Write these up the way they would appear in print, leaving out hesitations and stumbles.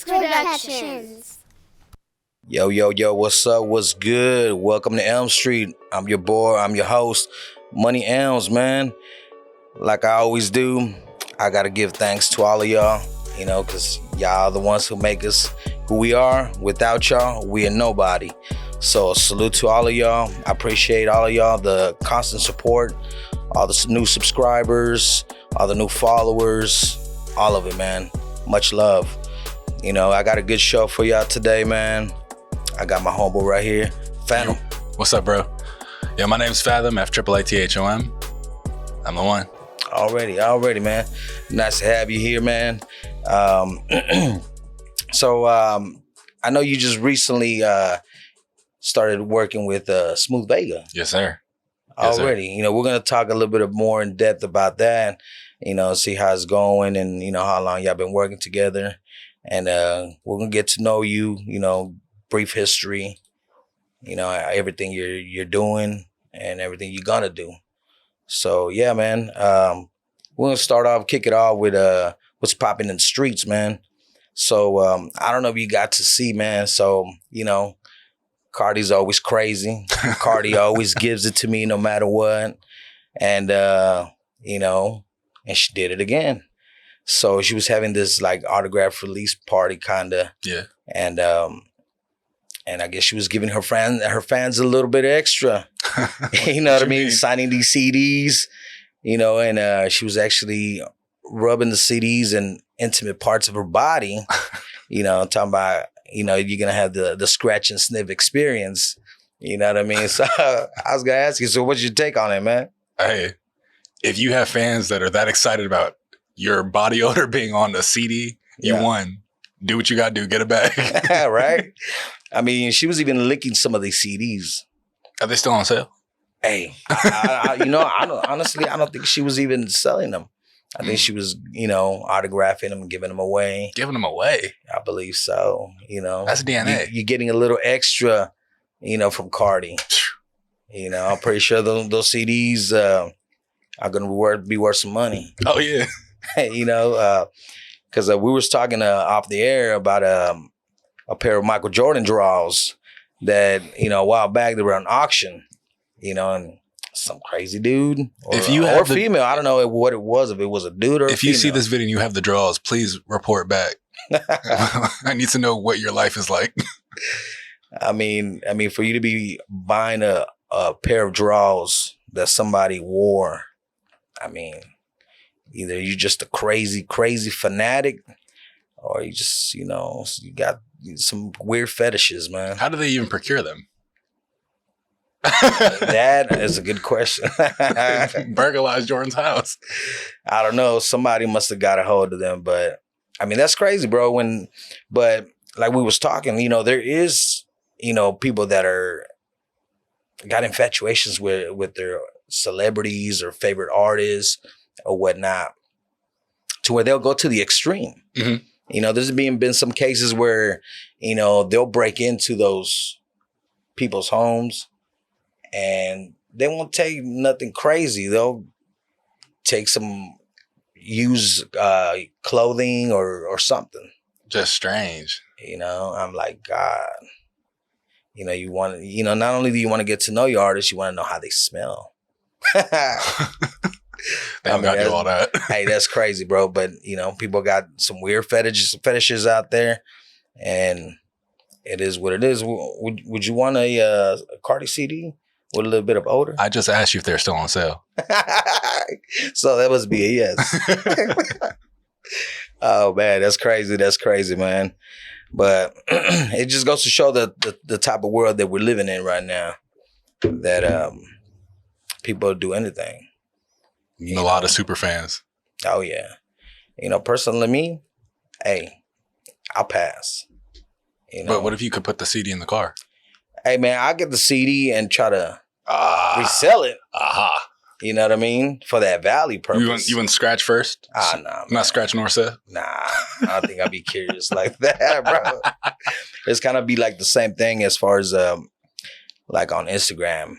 Productions. Yo, what's up? What's good? Welcome to Elm Street. I'm your boy, I'm your host, Money Elms, man. Like I always do, I gotta give thanks to all of y'all, because y'all are the ones who make us who we are. Without y'all, we are nobody. So salute to all of y'all. I appreciate all of y'all, the constant support, all the new subscribers, all the new followers, all of it, man. Much love. I got a good show for y'all today, man. I got my homeboy right here, Fathom. What's up, bro? Yeah, my name's Fathom, FAAATHOM. I'm the one. Already, man. Nice to have you here, man. So I know you just recently started working with Smooth Vega. Yes, sir. Already. We're going to talk a little bit more in depth about that, see how it's going and, how long y'all been working together. And we're going to get to know you, brief history, everything you're doing and everything you're going to do. So, yeah, man, we're going to kick it off with what's popping in the streets, man. So, I don't know if you got to see, man. So, Cardi's always crazy. Cardi always gives it to me no matter what. And, and she did it again. So she was having this like autograph release party kind of. Yeah. And I guess she was giving her fans a little bit extra. You know what I mean? Signing these CDs, and she was actually rubbing the CDs in intimate parts of her body, talking about, you're going to have the scratch and sniff experience. You know what I mean? So I was going to ask you, so what's your take on it, man? Hey, if you have fans that are that excited about your body odor being on the CD, you won. Do what you got to do. Get it back. Right? I mean, she was even licking some of these CDs. Are they still on sale? Hey, honestly, I don't think she was even selling them. I think she was, autographing them and giving them away. Giving them away? I believe so. That's DNA. You're getting a little extra, from Cardi. I'm pretty sure those CDs are going to be worth some money. Oh, yeah. Because we was talking off the air about a pair of Michael Jordan draws that, a while back they were on auction, and some crazy dude or female. I don't know what it was, if it was a dude or if you see this video and you have the draws, please report back. I need to know what your life is like. I mean, for you to be buying a pair of draws that somebody wore, I mean, either you're just a crazy fanatic or you just, you got some weird fetishes, man. How do they even procure them? That is a good question. Burglarized Jordan's house. I don't know. Somebody must have got a hold of them, but I mean, that's crazy, bro. But like we was talking, there is, people that got infatuations with their celebrities or favorite artists or whatnot, to where they'll go to the extreme. Mm-hmm. There's been some cases where, they'll break into those people's homes and they won't take nothing crazy. They'll take some used clothing or something. Just strange. I'm like, God, you want, not only do you want to get to know your artist, you want to know how they smell. They don't got to do all that. Hey, that's crazy, bro. But, people got some weird fetishes out there, and it is what it is. Would you want a Cardi CD with a little bit of odor? I just asked you if they're still on sale. So that must be a yes. Oh, man, that's crazy, man. But it just goes to show the type of world that we're living in right now, that people do anything. A lot of super fans. Oh, yeah. Personally, me, hey, I'll pass. But what if you could put the CD in the car? Hey, man, I'll get the CD and try to resell it. Aha. You know what I mean? For that value purpose. You want scratch first? Nah, man. Not scratch nor set? Nah, I don't think I'd be curious like that, bro. It's kind of be like the same thing as far as like on Instagram,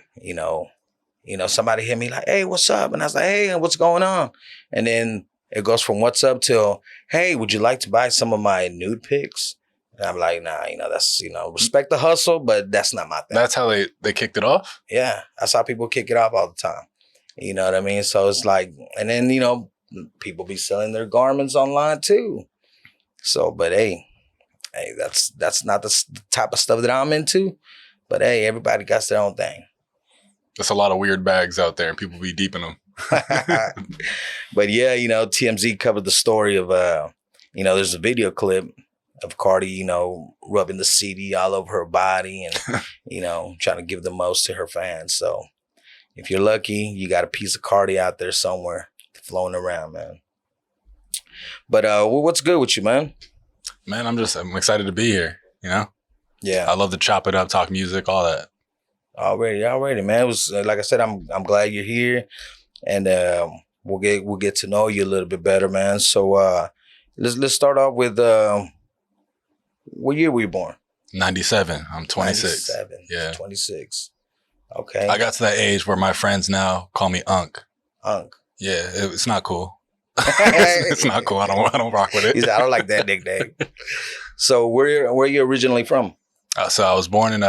somebody hit me like, hey, what's up? And I was like, hey, what's going on? And then it goes from what's up till, hey, would you like to buy some of my nude pics? And I'm like, nah, that's, respect the hustle, but that's not my thing. That's how they kicked it off? Yeah, that's how people kick it off all the time. You know what I mean? So it's like, and then, people be selling their garments online too. So, but hey, that's not the type of stuff that I'm into. But hey, everybody got their own thing. There's a lot of weird bags out there and people be deep in them. But yeah, TMZ covered the story of, there's a video clip of Cardi, rubbing the CD all over her body and, trying to give the most to her fans. So if you're lucky, you got a piece of Cardi out there somewhere floating around, man. But what's good with you, man? Man, I'm excited to be here, Yeah. I love to chop it up, talk music, all that. Already, man. It was like I said, I'm glad you're here, and we'll get to know you a little bit better, man. So let's start off with what year were you born? 97. I'm 26. 97. Yeah. 26. Okay. I got to that age where my friends now call me Unk. Unk. Yeah, it's not cool. It's not cool. I don't rock with it. He said, I don't like that nickname. So where are you originally from? So I was born in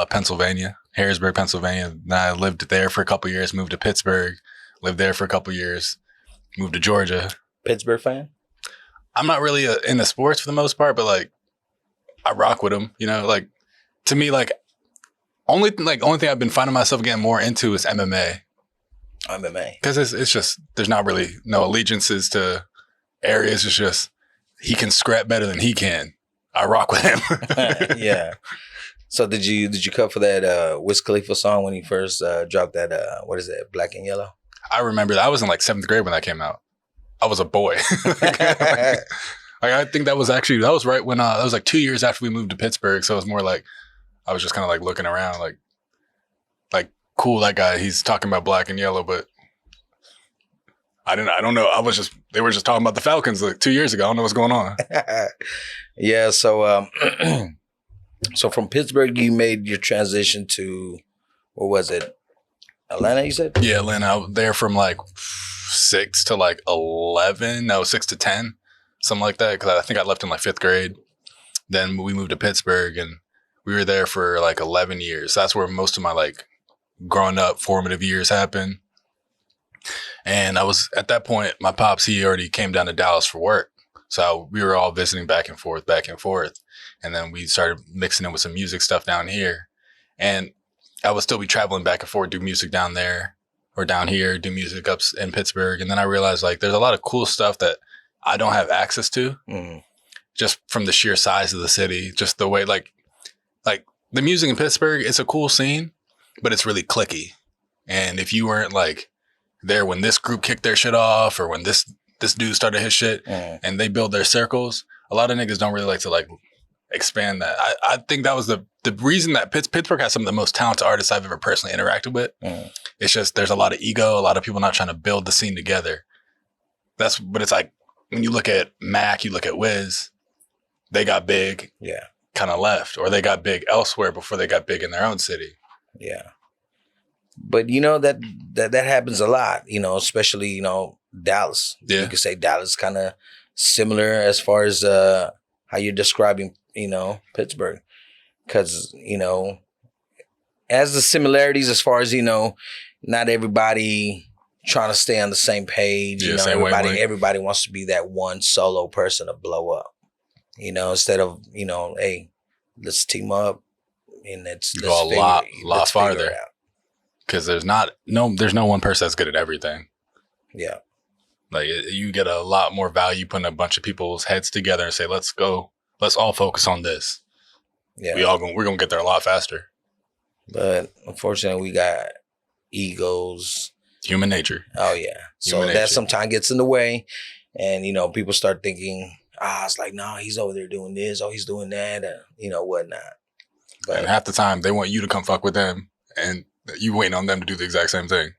Pennsylvania, Harrisburg, Pennsylvania. Then I lived there for a couple of years, moved to Pittsburgh, lived there for a couple of years, moved to Georgia. Pittsburgh fan? I'm not really into sports for the most part, but like I rock with them. To me, only thing I've been finding myself getting more into is MMA. MMA. Because it's just, there's not really no allegiances to areas. It's just, he can scrap better than he can. I rock with him. Yeah. So did you cut for that Wiz Khalifa song when he first dropped that, what is that, Black and Yellow? I remember that. I was in 7th grade when that came out. I was a boy. I think that was right when, that was 2 years after we moved to Pittsburgh. So it was more like, I was just kind of looking around like, cool, that guy, he's talking about black and yellow, but I don't know. They were just talking about the Falcons 2 years ago. I don't know what's going on. Yeah. So, so from Pittsburgh, you made your transition to, what was it? Atlanta, you said? Yeah, Atlanta. I was there from 6 to 11. No, 6 to 10, something like that. Cause I think I left in 5th grade. Then we moved to Pittsburgh and we were there for 11 years. That's where most of my growing up formative years happened. And I was at that point, my pops, he already came down to Dallas for work. So we were all visiting back and forth. And then we started mixing in with some music stuff down here. And I would still be traveling back and forth, do music down there or down here, do music up in Pittsburgh. And then I realized there's a lot of cool stuff that I don't have access to just from the sheer size of the city, just the way like the music in Pittsburgh, it's a cool scene, but it's really cliquey. And if you weren't there when this group kicked their shit off or when this dude started his shit and they build their circles, a lot of niggas don't really like to expand that. I think that was the reason that Pittsburgh has some of the most talented artists I've ever personally interacted with. It's just there's a lot of ego, a lot of people not trying to build the scene together. But it's when you look at Mac, you look at Wiz, they got big, kind of left, or they got big elsewhere before they got big in their own city. Yeah. But that happens a lot, especially, Dallas. Yeah. You could say Dallas is kind of similar as far as how you're describing, Pittsburgh. Because, as the similarities as far as, not everybody trying to stay on the same page. Yeah, same wavelength. Everybody wants to be that one solo person to blow up. Instead of, hey, let's team up and let's go a lot farther. Because there's no one person that's good at everything. Yeah. You get a lot more value putting a bunch of people's heads together and say, let's all focus on this. Yeah. We're going to get there a lot faster. But unfortunately, we got egos. Human nature. Oh, yeah. So that sometimes gets in the way. And, people start thinking, it's no, he's over there doing this. Oh, he's doing that. Whatnot. But, and half the time, they want you to come fuck with them. And you waiting on them to do the exact same thing.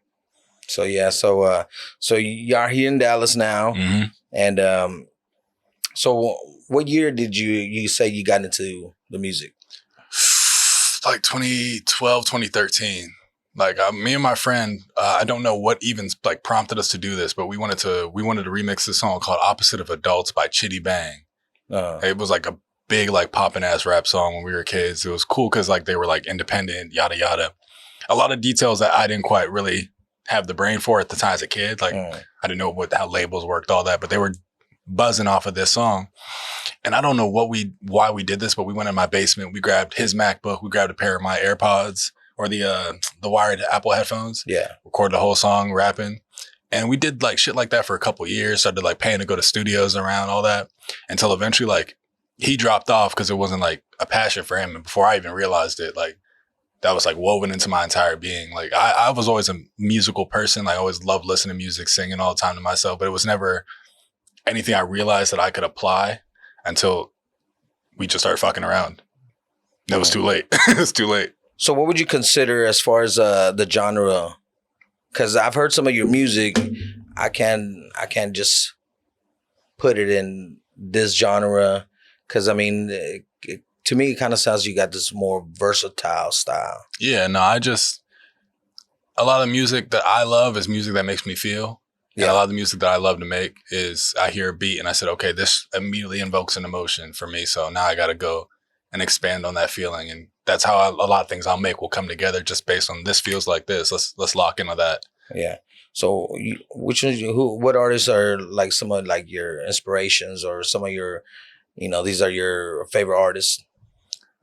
So, yeah. So y'all here in Dallas now. Mm-hmm. And so what year did you say you got into the music? 2012, 2013. Like me and my friend, I don't know what even like prompted us to do this, but we wanted to remix this song called "Opposite of Adults" by Chitty Bang. It was like a big like poppin' ass rap song when we were kids. It was cool because like they were like independent, yada yada. A lot of details that I didn't quite really have the brain for at the time as a kid. Like I didn't know how labels worked, all that, but they were buzzing off of this song. And I don't know why we did this, but we went in my basement. We grabbed his MacBook. We grabbed a pair of my AirPods or the wired Apple headphones. Yeah. Recorded the whole song rapping. And we did like shit like that for a couple of years. Started like paying to go to studios around, all that, until eventually like he dropped off because it wasn't like a passion for him. And before I even realized it, like that was like woven into my entire being. Like I was always a musical person. I always loved listening to music, singing all the time to myself, but it was never anything I realized that I could apply until we just started fucking around. It was too late. It was too late. So what would you consider as far as the genre? Because I've heard some of your music. I can't just put it in this genre. Because, I mean, to me, it kind of sounds you got this more versatile style. Yeah, no, a lot of music that I love is music that makes me feel. Yeah. And a lot of the music that I love to make is I hear a beat and I said, okay, this immediately invokes an emotion for me. So now I got to go and expand on that feeling. And that's how a lot of things I'll make will come together just based on this feels like this. Let's lock into that. Yeah. So what artists are like some of like your inspirations or some of your, these are your favorite artists?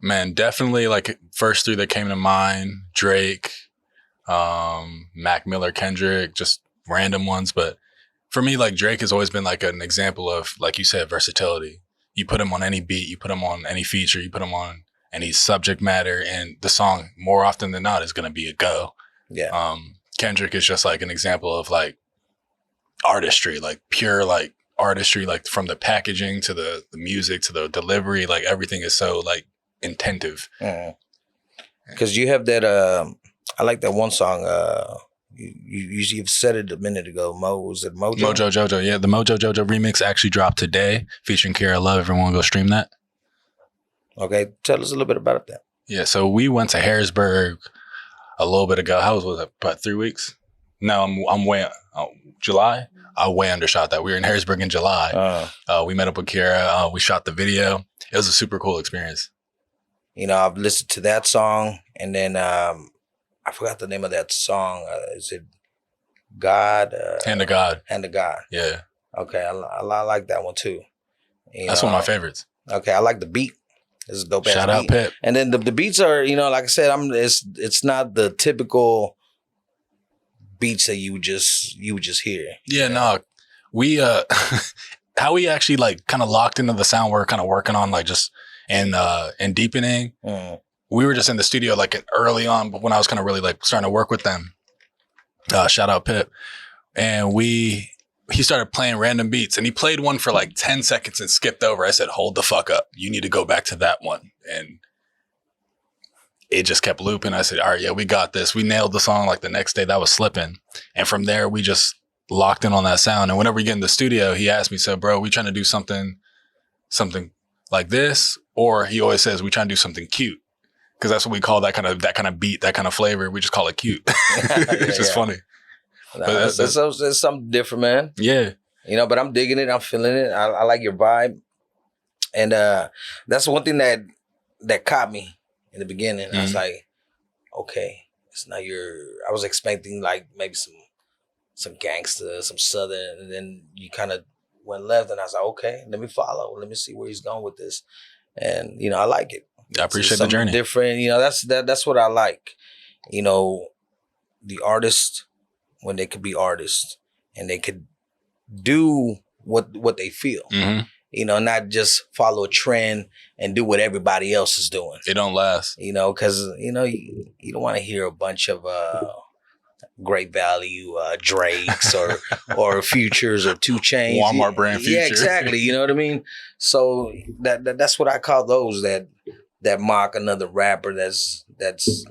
Man, definitely like first three that came to mind, Drake, Mac Miller, Kendrick, just random ones. But for me, like Drake has always been like an example of, like you said, versatility. You put him on any beat, you put him on any feature, you put him on any subject matter, and the song more often than not is going to be a go. Yeah. Kendrick is just like an example of like artistry, like pure like artistry, like from the packaging to the music to the delivery, like everything is so like intentive. Because you have that, I like that one song, you've said it a minute ago, was it Mojo? Mojo Jojo, yeah. The Mojo Jojo remix actually dropped today featuring Kierra Luv. Everyone go stream that. Okay, tell us a little bit about that. Yeah, so we went to Harrisburg a little bit ago. How was it? About 3 weeks? No, I'm way July. I way undershot that. We were in Harrisburg in July. We met up with Kierra. We shot the video. It was a super cool experience. I've listened to that song, and then I forgot the name of that song. Is it God? Hand of God. Hand of God. Yeah. Okay, I like that one too. That's one of my favorites. Okay, I like the beat. It's a dope ass beat. Shout out Pip. And then the beats are, like I said, it's not the typical beats that you would just hear. Yeah, no. We how we actually like kind of locked into the sound we're kind of working on, like just and deepening. We were just in the studio like early on, but when I was kind of really like starting to work with them. Shout out Pip. And he started playing random beats, and he played one for like 10 seconds and skipped over. I said, hold the fuck up. You need to go back to that one. And it just kept looping. I said, all right, yeah, we got this. We nailed the song like the next day. That was slipping. And from there, we just locked in on that sound. And whenever we get in the studio, he asked me, so bro, we trying to do something like this? Or he always says, we trying to do something cute. Because that's what we call that kind of beat, that kind of flavor. We just call it cute. It's just funny. But that's something different, man. Yeah. But I'm digging it. I'm feeling it. I like your vibe. And that's one thing that caught me in the beginning. I was like, okay, it's not I was expecting like maybe some gangster, some southern, and then you kind of went left, and I was like, okay, let me follow. Let me see where he's going with this. And, I like it. I appreciate the journey. Different, that's what I like. The artist, when they could be artists and they could do what they feel, not just follow a trend and do what everybody else is doing. It don't last. Because, you don't want to hear a bunch of great value Drakes or Futures or 2 Chainz. Walmart brand Future. Yeah, exactly. You know what I mean? So that's what I call those that mock another rapper that's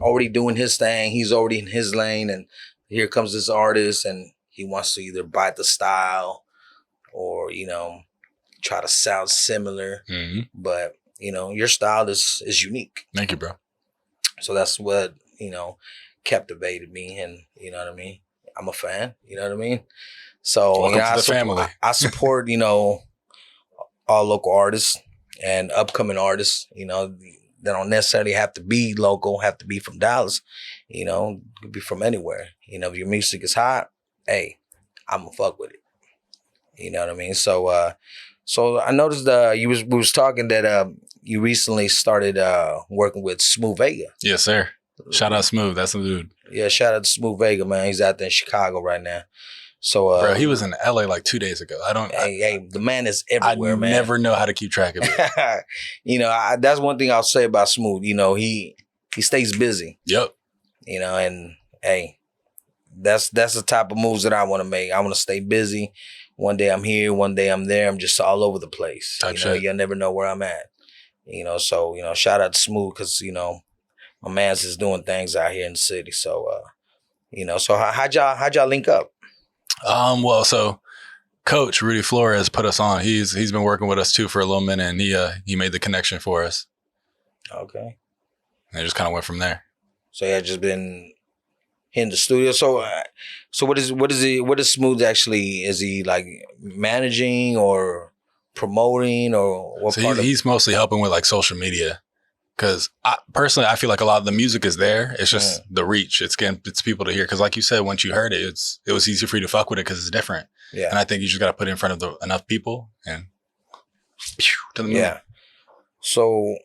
already doing his thing. He's already in his lane, and here comes this artist, and he wants to either bite the style or, try to sound similar. But, your style is unique. Thank you, bro. So that's what, captivated me, and you know what I mean? I'm a fan, you know what I mean? So, Welcome to the family. I support, all local artists and upcoming artists, they don't necessarily have to be local, have to be from Dallas, could be from anywhere. If your music is hot, hey, I'm gonna fuck with it. You know what I mean? So I noticed we was talking that you recently started working with Smooth Vega. Yes, sir. Shout out Smooth. That's the dude. Yeah, shout out to Smooth Vega, man. He's out there in Chicago right now. So, bro, he was in LA like 2 days ago. Hey, the man is everywhere, man. I never know how to keep track of it. That's one thing I'll say about Smooth. He stays busy. Yep. And hey, that's the type of moves that I want to make. I want to stay busy. One day I'm here, one day I'm there. I'm just all over the place. You'll never know where I'm at. So shout out to Smooth, because my man's is doing things out here in the city. So so how'd y'all link up? Well, so Coach Rudy Flores put us on. He's been working with us too for a little minute, and he made the connection for us. Okay. And it just kind of went from there. So you had just been in the studio. So what is Smooth actually? Is he like managing or promoting, or what? So he's mostly helping with like social media. Because personally, I feel like a lot of the music is there. It's just the reach. It's people to hear. Because like you said, once you heard it, it was easy for you to fuck with it because it's different. Yeah. And I think you just got to put it in front of enough people and to the moon. Yeah. So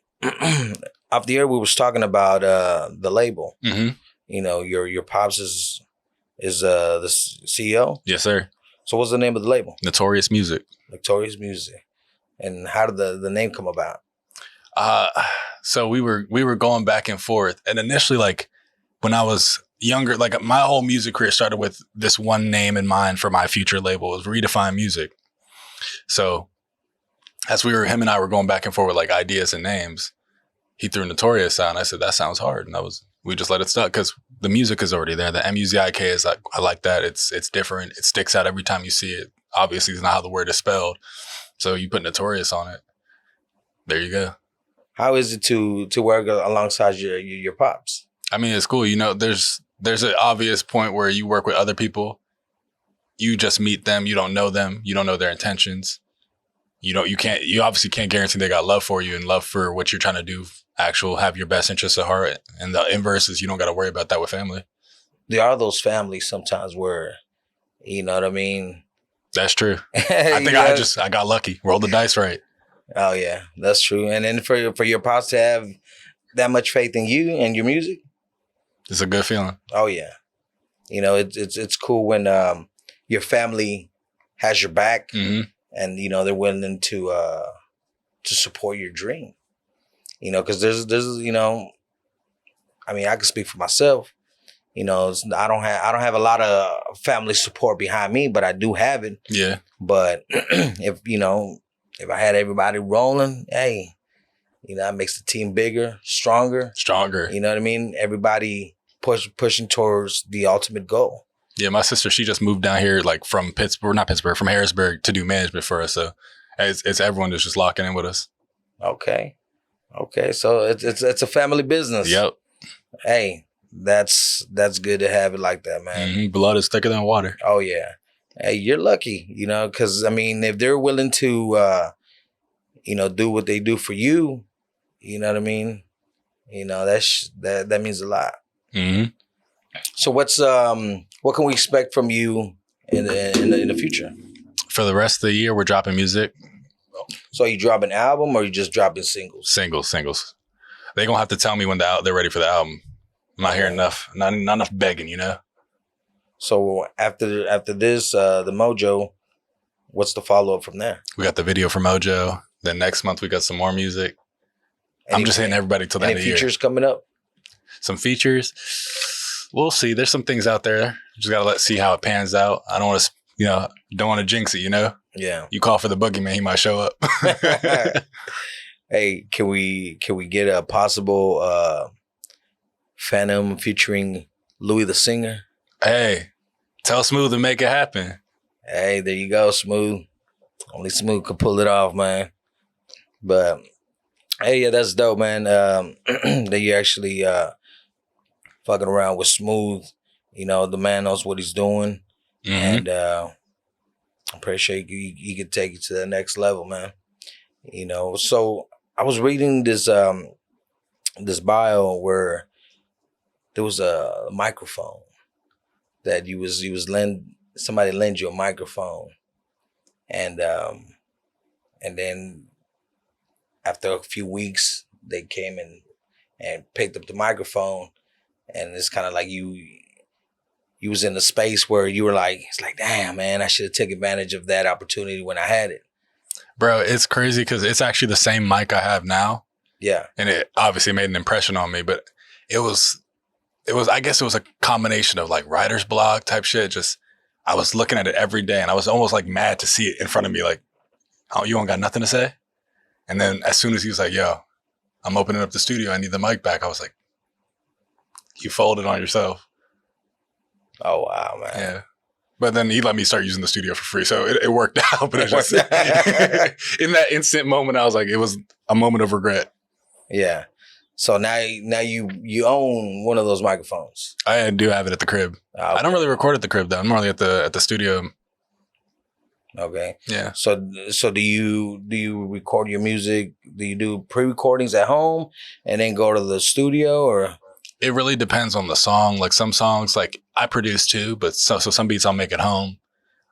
off the air, we was talking about the label. Mm-hmm. Your pops is the CEO. Yes, sir. So what's the name of the label? Notorious Music. Notorious Music. And how did the name come about? So we were going back and forth, and initially, like when I was younger, like my whole music career started with this one name in mind for my future label. It was Redefine Music. So as him and I were going back and forth with like ideas and names, he threw Notorious out, and I said, that sounds hard. And we just let it stuck because the music is already there. The MUZIK is like, I like that. It's different. It sticks out every time you see it. Obviously, it's not how the word is spelled. So you put Notorious on it. There you go. How is it to work alongside your pops? I mean, it's cool. There's an obvious point where you work with other people. You just meet them. You don't know them. You don't know their intentions. You obviously can't guarantee they got love for you and love for what you're trying to do. Have your best interests at heart. And the inverse is you don't got to worry about that with family. There are those families sometimes where, you know what I mean? That's true. I think I got lucky. Rolled the dice right. Oh yeah, that's true. And then for your pops to have that much faith in you and your music, it's a good feeling. Oh yeah, it's cool when your family has your back, mm-hmm. and they're willing to support your dream. Because there's I mean, I can speak for myself. I don't have a lot of family support behind me, but I do have it. Yeah. But if I had everybody rolling, hey, that makes the team bigger, stronger. You know what I mean? Everybody pushing towards the ultimate goal. Yeah, my sister, she just moved down here like from from Harrisburg to do management for us. So it's everyone that's just locking in with us. Okay. So it's a family business. Yep. Hey, that's good to have it like that, man. Mm-hmm. Blood is thicker than water. Oh yeah. Hey, you're lucky, because I mean, if they're willing to, do what they do for you, you know what I mean. That means a lot. Mm-hmm. So what can we expect from you in the future? For the rest of the year, we're dropping music. So you drop an album, or you just dropping singles? Singles. They gonna have to tell me when they're ready for the album. I'm not hearing enough. Not enough begging, So after this, the Mojo, what's the follow up from there? We got the video for Mojo. Then next month we got some more music. I'm just hitting everybody till the end of the year. Any features coming up? Some features. We'll see. There's some things out there. Just gotta see how it pans out. I don't want to, don't want to jinx it. Yeah. You call for the boogeyman, he might show up. Hey, can we get a possible Phantom featuring Louis the Singer? Hey, tell Smooth to make it happen. Hey, there you go, Smooth. Only Smooth could pull it off, man. But hey, yeah, that's dope, man. That you actually fucking around with Smooth. You know, the man knows what he's doing. And I'm pretty sure he could take you to the next level, man. You know, so I was reading this this bio where there was a microphone that somebody lend you a microphone, and then after a few weeks they came and picked up the microphone, and it's kind of like you was in a space where you were like, it's like, damn, man, I should have taken advantage of that opportunity when I had it. Bro, it's crazy because it's actually the same mic I have now. Yeah. And it obviously made an impression on me, but it was, I guess it was a combination of like writer's block type shit. Just, I was looking at it every day and I was almost like mad to see it in front of me. Like, oh, you don't got nothing to say? And then as soon as he was like, yo, I'm opening up the studio, I need the mic back. I was like, you folded on yourself. Oh, wow, man. Yeah. But then he let me start using the studio for free. So it worked out. But it was just, in that instant moment, I was like, it was a moment of regret. Yeah. So now you own one of those microphones. I do have it at the crib. Okay. I don't really record at the crib though. I'm really at the studio. Okay. Yeah. So do you record your music? Do you do pre-recordings at home and then go to the studio, or? It really depends on the song. Like some songs, like I produce too, but so some beats I'll make at home.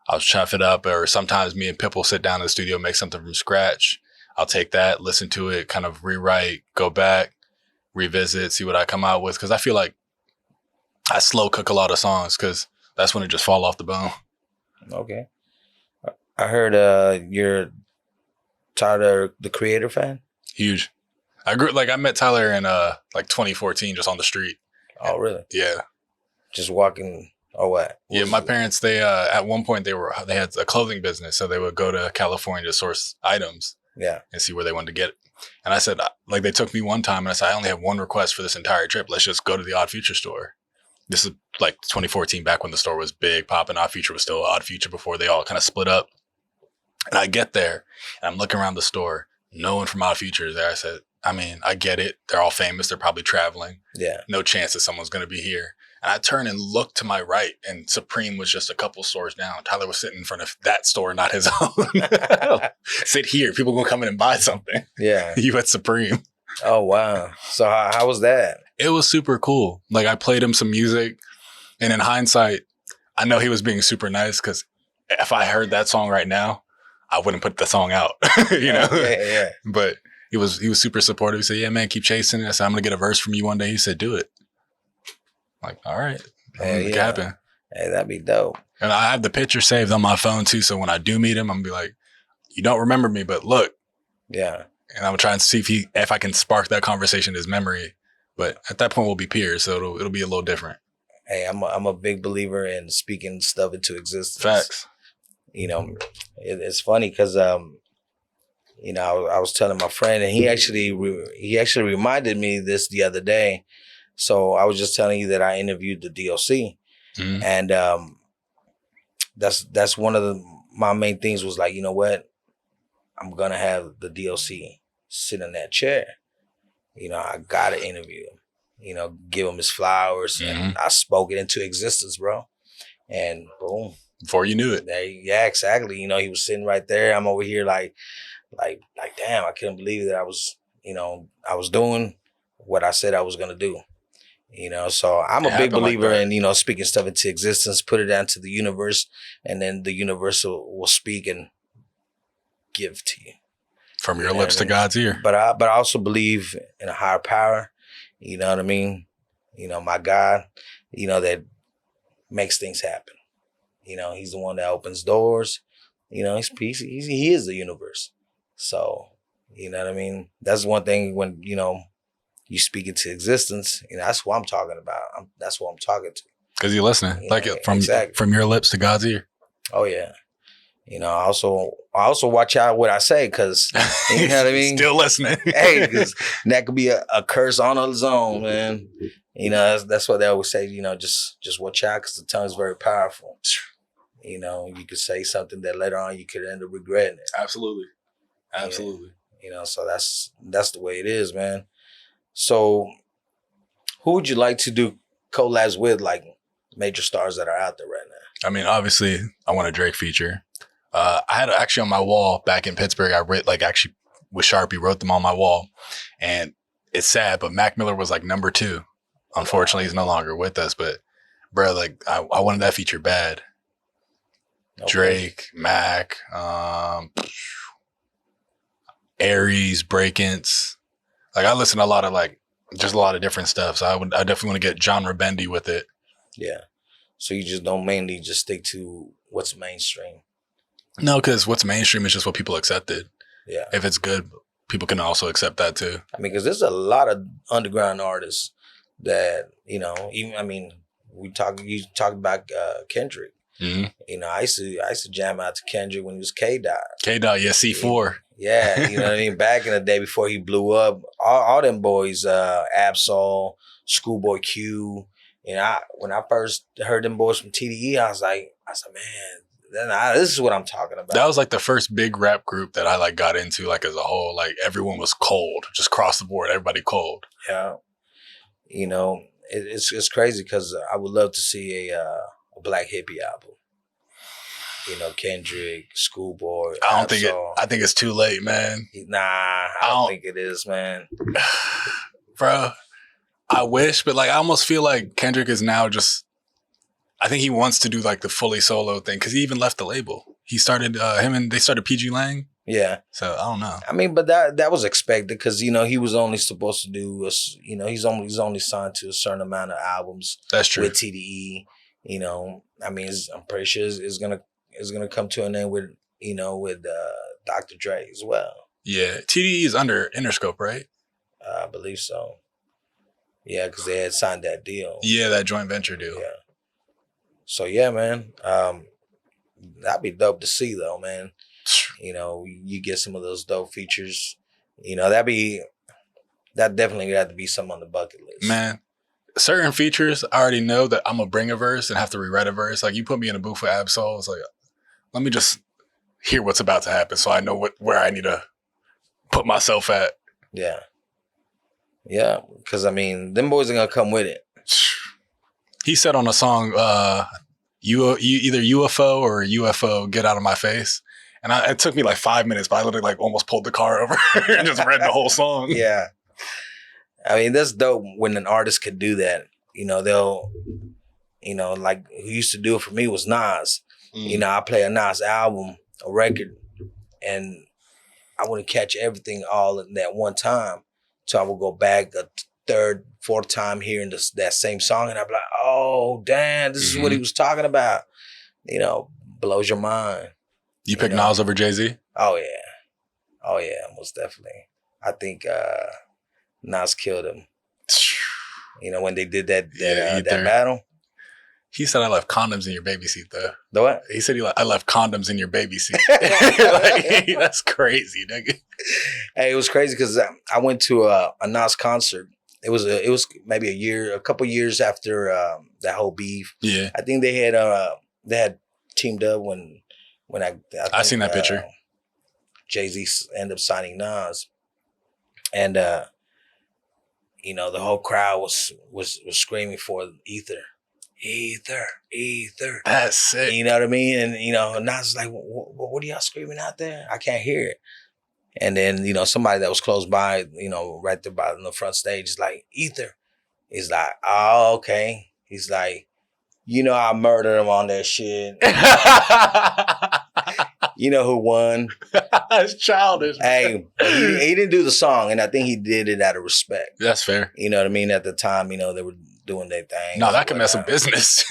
I'll chop it up, or sometimes me and Pip will sit down in the studio, make something from scratch. I'll take that, listen to it, kind of rewrite, go back, revisit, see what I come out with. Cause I feel like I slow cook a lot of songs because that's when it just fall off the bone. Okay. I heard you're Tyler, the Creator fan? Huge. I met Tyler in like 2014 just on the street. Oh, really? Yeah. Just walking or what? Yeah, my parents, they at one point they had a clothing business, so they would go to California to source items. Yeah. And see where they wanted to get it. And I said, like, they took me one time and I said, I only have one request for this entire trip. Let's just go to the Odd Future store. This is like 2014, back when the store was big, popping. Odd Future was still Odd Future before they all kind of split up. And I get there and I'm looking around the store. No one from Odd Future is there. I said, I mean, I get it. They're all famous. They're probably traveling. Yeah. No chance that someone's going to be here. And I turn and look to my right, and Supreme was just a couple stores down. Tyler was sitting in front of that store, not his own. Sit here. People going to come in and buy something. Yeah. You at Supreme. Oh, wow. So how was that? It was super cool. Like, I played him some music, and in hindsight, I know he was being super nice because if I heard that song right now, I wouldn't put the song out, you know? Yeah. But he was super supportive. He said, yeah, man, keep chasing it. I said, I'm going to get a verse from you one day. He said, do it. I'm like, all right. Make it happen. Hey, that'd be dope. And I have the picture saved on my phone too. So when I do meet him, I'm going to be like, you don't remember me, but look. Yeah. And I'm going to try and see if I can spark that conversation in his memory. But at that point, we'll be peers. So it'll be a little different. Hey, I'm a big believer in speaking stuff into existence. Facts. You know, it's funny because, you know, I was telling my friend, and he actually reminded me this the other day. So I was just telling you that I interviewed the DOC, and that's one of my main things was like, you know what, I'm gonna have the DOC sit in that chair. You know, I gotta interview him. You know, give him his flowers, and I spoke it into existence, bro. And boom. Before you knew it. Yeah, exactly. You know, he was sitting right there. I'm over here like, damn, I couldn't believe that I was doing what I said I was going to do. You know, so I'm a big believer in, you know, speaking stuff into existence, put it out to the universe, and then the universe will speak and give to you. From your lips to God's ear. But I also believe in a higher power, you know what I mean? You know, my God, you know, that makes things happen. You know, he's the one that opens doors. You know, he is the universe. So, you know what I mean? That's one thing when, you know, you speak into existence, you know, that's what I'm talking about. That's what I'm talking to. Because you're listening. From your lips to God's ear. Oh, yeah. You know, I also watch out what I say because, you know what I mean? Still listening. Hey, because that could be a curse on its own, man. You know, that's what they always say, you know, just watch out because the tongue is very powerful. You know, you could say something that later on you could end up regretting it. Absolutely. Yeah. You know, so that's the way it is, man. So who would you like to do collabs with like major stars that are out there right now? I mean, obviously, I want a Drake feature. I had actually on my wall back in Pittsburgh, I read like actually with Sharpie wrote them on my wall, and it's sad, but Mac Miller was like number 2. Unfortunately, he's no longer with us, but bro, like I wanted that feature bad. Okay. Drake, Mac, Aries, Breakins. Like I listen to a lot of like just a lot of different stuff. So I definitely want to get genre bendy with it. Yeah. So you just don't mainly just stick to what's mainstream. No, because what's mainstream is just what people accepted. Yeah. If it's good, people can also accept that too. I mean, because there's a lot of underground artists that, you know, even, I mean, you talked about Kendrick. Mm-hmm. You know, I used to jam out to Kendrick when he was K-Dot. K-Dot, yeah, C4. Yeah, you know what I mean? Back in the day before he blew up, all them boys, Absol, Schoolboy Q, you know, when I first heard them boys from TDE, I was like, man, this is what I'm talking about. That was like the first big rap group that I like got into, like as a whole. Like everyone was cold, just across the board, everybody cold. Yeah, you know, it's crazy because I would love to see a Black Hippie album. You know, Kendrick, Schoolboy. I think it's too late, man. Nah, I don't think it is, man. Bro, I wish, but like I almost feel like Kendrick is now just. I think he wants to do like the fully solo thing because he even left the label. He started they started PG Lang. Yeah. So I don't know. I mean, but that was expected because, you know, he was only supposed to do, you know, he's only signed to a certain amount of albums. That's true. With TDE, you know, I mean, I'm pretty sure it's gonna come to an end with, you know, with Dr. Dre as well. Yeah, TDE is under Interscope, right? I believe so. Yeah, because they had signed that deal. Yeah, that joint venture deal. Yeah. So yeah, man, that'd be dope to see though, man. You know, you get some of those dope features. You know, that definitely got to be some on the bucket list. Man, certain features, I already know that I'm gonna bring a verse and have to rewrite a verse. Like you put me in a booth with Absol, it's like, let me just hear what's about to happen so I know where I need to put myself at. Yeah. Yeah, because I mean, them boys are gonna come with it. He said on a song, you either UFO or UFO, get out of my face. And it took me like 5 minutes, but I literally like almost pulled the car over and just read the whole song. Yeah. I mean, that's dope when an artist could do that. You know, they'll, you know, like who used to do it for me was Nas. You know, I play a Nas album, a record, and I wouldn't catch everything all in that one time. So I would go back a third, fourth time hearing that same song, and I'd be like, oh, damn, this is what he was talking about. You know, blows your mind. You pick Nas over Jay-Z? Oh, yeah, most definitely. I think Nas killed him. You know, when they did that battle. He said, I left condoms in your baby seat, though. The what? He said, I left condoms in your baby seat. Like, that's crazy, nigga. Hey, it was crazy because I went to a Nas concert. It was maybe a couple years after that whole beef. Yeah. I think they had teamed up when I seen that picture. Jay-Z ended up signing Nas. And, you know, the whole crowd was screaming for Ether. Ether. That's sick. You know what I mean? And, you know, Nas is like, what are y'all screaming out there? I can't hear it. And then, you know, somebody that was close by, you know, right there by the front stage is like, Ether. He's like, oh, okay. He's like, you know, I murdered him on that shit. You know who won? It's childish. Hey, he didn't do the song, and I think he did it out of respect. That's fair. You know what I mean? At the time, you know, they were doing their thing. No, that can mess up business.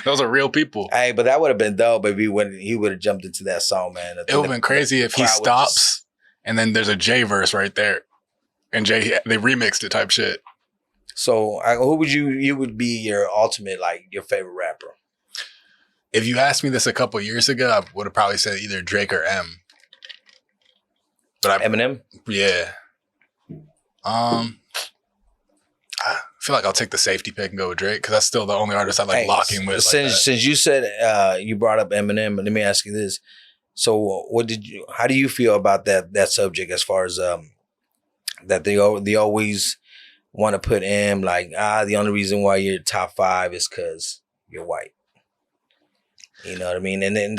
Those are real people. Hey, but that would have been dope if he would have jumped into that song, man. It would have been crazy if he stops and then there's a J verse right there, and they remixed it type shit. So, who would you would be your ultimate, like, your favorite rapper? If you asked me this a couple years ago, I would have probably said either Drake or M. But Eminem? Yeah. I feel like I'll take the safety pick and go with Drake because that's still the only artist I like locking with. Since you said you brought up Eminem, let me ask you this: so, how do you feel about that subject as far as that they always want to put M like, the only reason why you're top 5 is because you're white. You know what I mean? And then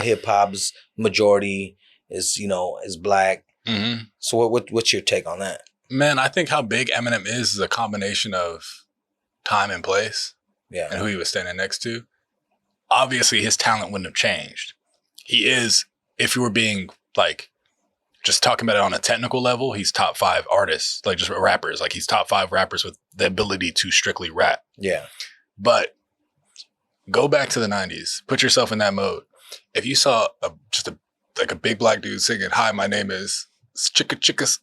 hip hop's majority is is black. Mm-hmm. So what's your take on that? Man, I think how big Eminem is a combination of time and place. Yeah. And who he was standing next to. Obviously, his talent wouldn't have changed. He is, if you were being like, just talking about it on a technical level, he's top 5 artists, like just rappers. Like he's top 5 rappers with the ability to strictly rap. Yeah. But go back to the 90s. Put yourself in that mode. If you saw a big black dude singing, "Hi, my name is Chicka Chickas,"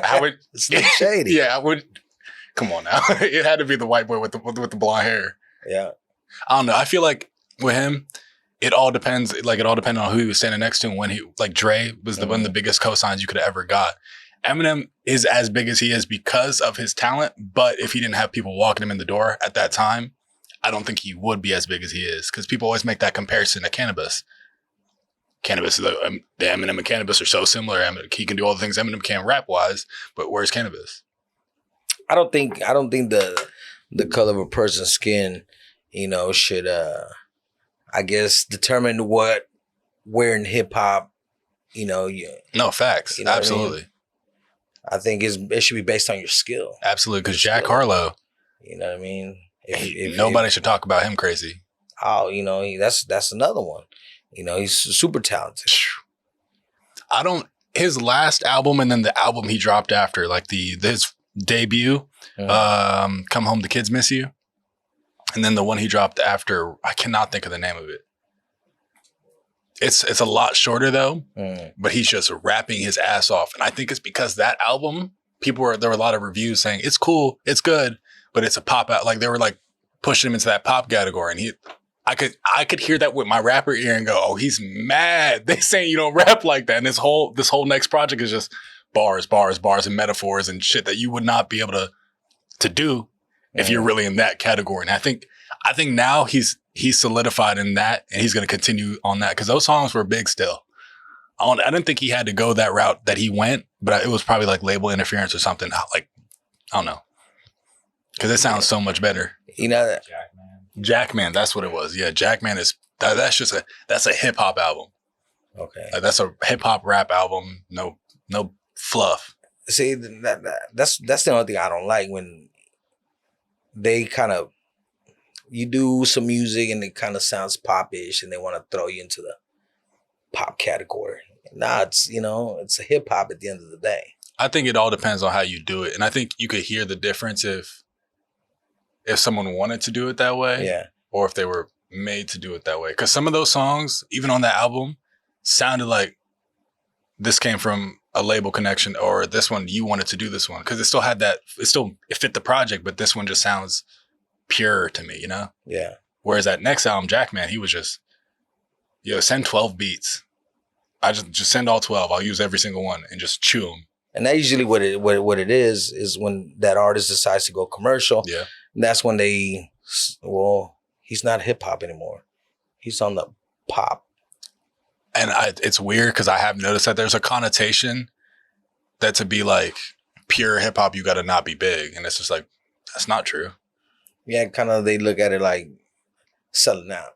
how would Slim Shady? Yeah, I would. Come on now, it had to be the white boy with the blonde hair. Yeah. I don't know. I feel like with him, it all depends. Like it all depended on who he was standing next to, and when he, like Dre was one of the biggest cosigns you could have ever got. Eminem is as big as he is because of his talent, but if he didn't have people walking him in the door at that time, I don't think he would be as big as he is, because people always make that comparison to Cannabis. Cannabis, the Eminem and Cannabis are so similar. He can do all the things Eminem can rap wise, but where's Cannabis? I don't think the color of a person's skin, should I guess determine where in hip hop, No, facts. Absolutely. I think it should be based on your skill. Absolutely, because Jack Harlow. You know what I mean? If nobody should talk about him crazy. Oh, that's another one. He's super talented. His last album and then the album he dropped after, like his debut, Come Home, the Kids Miss You. And then the one he dropped after, I cannot think of the name of it. It's a lot shorter though, but he's just rapping his ass off. And I think it's because that album, there were a lot of reviews saying it's cool, it's good, but it's a pop out. Like they were like pushing him into that pop category. And I could hear that with my rapper ear and go, oh, he's mad. They saying you don't rap like that. And this whole next project is just bars and metaphors and shit that you would not be able to do if you're really in that category. And I think now he's solidified in that, and he's going to continue on that, because those songs were big still. I didn't think he had to go that route that he went, but it was probably like label interference or something. Like, I don't know. Because it sounds so much better. Jackman, that's what it was. Yeah, Jackman that's a hip hop album. Okay. That's a hip hop rap album. No fluff. See, that's the only thing I don't like, when they kind of, you do some music and it kind of sounds pop-ish and they want to throw you into the pop category. Nah, it's a hip hop at the end of the day. I think it all depends on how you do it. And I think you could hear the difference if someone wanted to do it that way, yeah, or if they were made to do it that way. Because some of those songs, even on that album, sounded like this came from a label connection, or this one, you wanted to do this one. Because it still had that, it fit the project, but this one just sounds pure to me, Yeah. Whereas that next album, Jackman, he was just, send 12 beats. I just send all 12. I'll use every single one and just chew them. And that usually what it is when that artist decides to go commercial. Yeah. That's when he's not hip hop anymore. He's on the pop. And it's weird because I have noticed that there's a connotation that to be like pure hip hop, you got to not be big. And it's just like, that's not true. Yeah, kind of they look at it like selling out.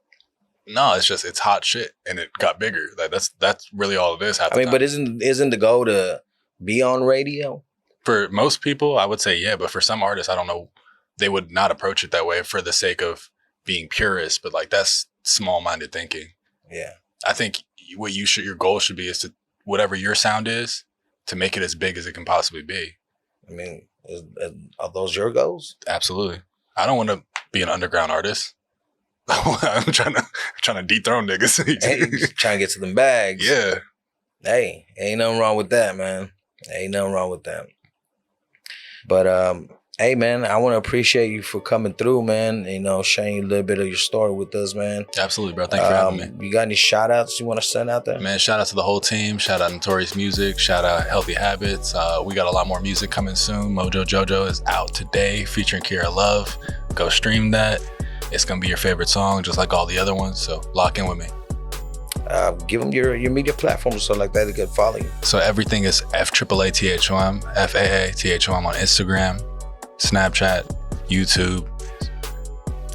No, it's hot shit, and it got bigger. Like that's really all it is. But isn't the goal to be on radio? For most people, I would say yeah, but for some artists, I don't know, they would not approach it that way for the sake of being purist. But like that's small-minded thinking. Yeah, I think what your goal should be is to whatever your sound is to make it as big as it can possibly be. I mean, are those your goals? Absolutely. I don't want to be an underground artist. I'm trying to dethrone niggas. Hey, trying to get to them bags. Yeah. Hey, ain't nothing wrong with that, man. Ain't nothing wrong with that. But hey, man, I want to appreciate you for coming through, man. Sharing a little bit of your story with us, man. Absolutely, bro. Thank you for having me. You got any shout outs you want to send out there? Man, shout out to the whole team. Shout out Notorious Music. Shout out Healthy Habits. We got a lot more music coming soon. Mojo Jojo is out today featuring Kierra Luv. Go stream that. It's going to be your favorite song, just like all the other ones. So lock in with me. Give them your media platforms so like that they can follow you. So everything is FAAATHOM, FAAATHOM on Instagram, Snapchat, YouTube,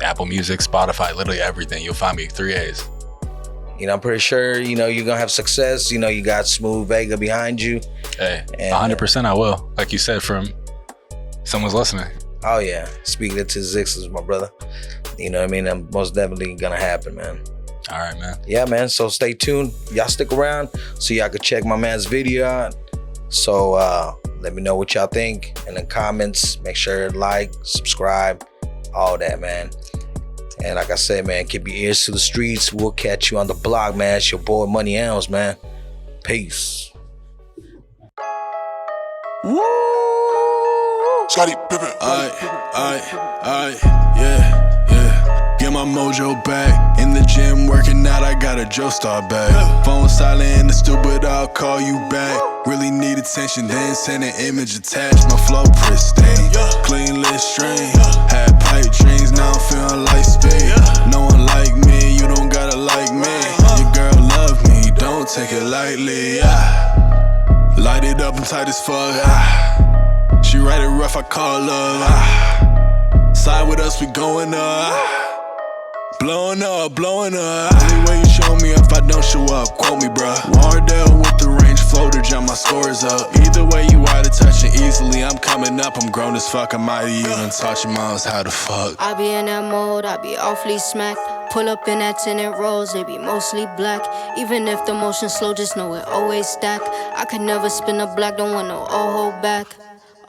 Apple Music, Spotify, literally everything. You'll find me 3 A's. You know, I'm pretty sure, you know, you're going to have success. You know, you got Smooth Vega behind you. Hey, 100% I will. Like you said, from someone's listening. Oh, yeah. Speaking it to the Zixers, my brother. You know what I mean? I'm most definitely going to happen, man. All right, man. Yeah, man. So stay tuned. Y'all stick around so y'all can check my man's video out. So let me know what y'all think in the comments. Make sure to like, subscribe, all that, man. And like I said, man, keep your ears to the streets. We'll catch you on the block, man. It's your boy Money Elms, man. Peace. Woo! Yeah. Get my mojo back. In the gym working out, I got a Joestar bag. Phone silent in the stupid, I'll call you back. Really need attention, then send an image attached. My flow pristine, clean list string. Had pipe dreams, now I'm feeling like speed. No one like me, you don't gotta like me. Your girl love me, don't take it lightly. Light it up, I'm tight as fuck. She ride it rough, I call her. Side with us, we going up. Blowing up. Only way you show me if I don't show up, quote me, bruh. Wardell with the range floater, jump my scores up. Either way, you out of touch and easily. I'm coming up, I'm grown as fuck. I might even taught your moms how to fuck. I be in that mode, I be awfully smacked. Pull up in that tenant rolls, they be mostly black. Even if the motion slow, just know it always stack. I could never spin a black, don't want no all hold back.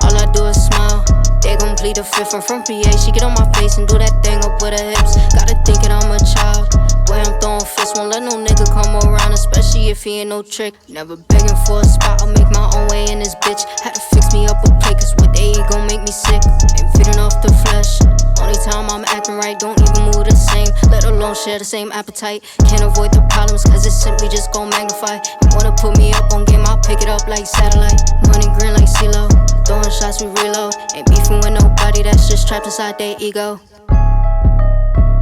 All I do is smile. They gon' plead the fifth. I'm from PA. She get on my face and do that thing up with her hips. Gotta think that I'm a child. Way I'm throwing fists, won't let no nigga come around, especially if he ain't no trick. Never begging for a spot, I'll make my own way in this bitch. Had to fix me up a plate, cause what they eat gon' make me sick. Ain't feeding off the flesh. Only time I'm acting right, don't even move the same. Let alone share the same appetite. Can't avoid the problems, cause it's simply just gon' magnify. You wanna put me up on game, I'll pick it up like satellite. Money green like CeeLo. Throwing shots, we reload. Ain't beefing with nobody, that's just trapped inside their ego.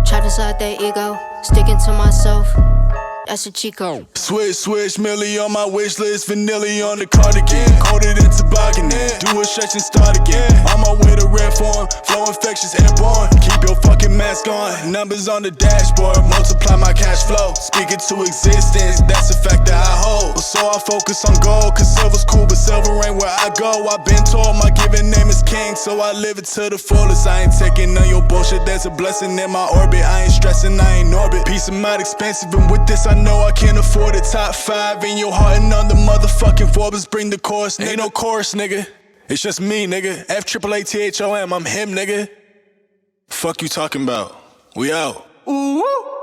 Trapped inside their ego. Sticking to myself, that's a Chico. Switch, Millie on my wish list. Vanilla on the cardigan. Coated in toboggan. Do a stretch and start again. On my way to red form. Flow infectious, airborne. Keep your fucking mask on. Numbers on the dashboard. Multiply my cash flow. Speak it to existence. That's a fact that I hold. So I focus on gold. Cause silver's cool, but silver ain't where I go. I've been told my given name is king. So I live it to the fullest. I ain't taking none your bullshit. There's a blessing in my orbit. I ain't stressing, I ain't orbit. Peace of mind expensive. And with this, I know I can't afford it. Top 5 in your heart and on the motherfucking Forbes. Bring the chorus, nigga. Ain't no chorus, nigga. It's just me, nigga. FAAATHOM, I'm him, nigga. Fuck you talking about? We out. Ooh.